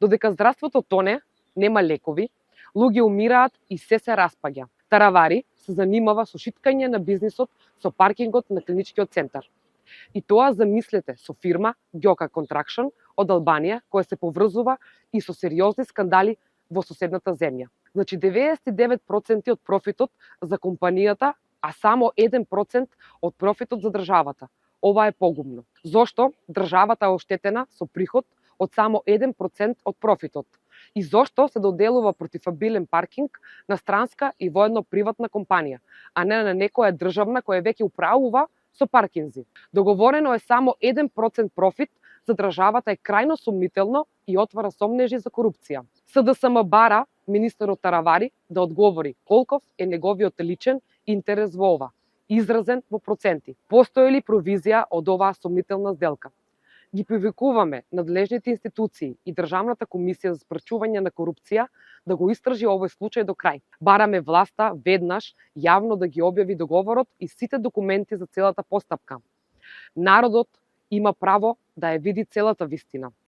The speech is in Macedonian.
Додека здравството тоне, нема лекови, луѓе умираат и се распаѓа. Таравари се занимава со шиткање на бизнисот со паркингот на клиничкиот центар. И тоа замислете со фирма Gjoka Construction од Албанија, која се поврзува и со сериозни скандали во соседната земја. Значи 99% од профитот за компанијата, а само 1% од профитот за државата. Ова е погубно. Зошто државата е оштетена со приход од само 1% од профитот? И зошто се доделува противабилен паркинг на странска и воедно приватна компанија, а не на некоја државна која веќе управува со паркинзи? Договорено е само 1% профит за државата е крајно сумнително и отвара сомнежи за корупција. СДСМ бара министерот Таравари да одговори колков е неговиот личен интерес во ова, изразен во проценти. Постои ли провизија од оваа сомнителна сделка? Ги привикуваме надлежните институции и Државната комисија за спречување на корупција да го истражи овој случај до крај. Бараме власта веднаш јавно да ги објави договорот и сите документи за целата постапка. Народот има право да ја види целата вистина.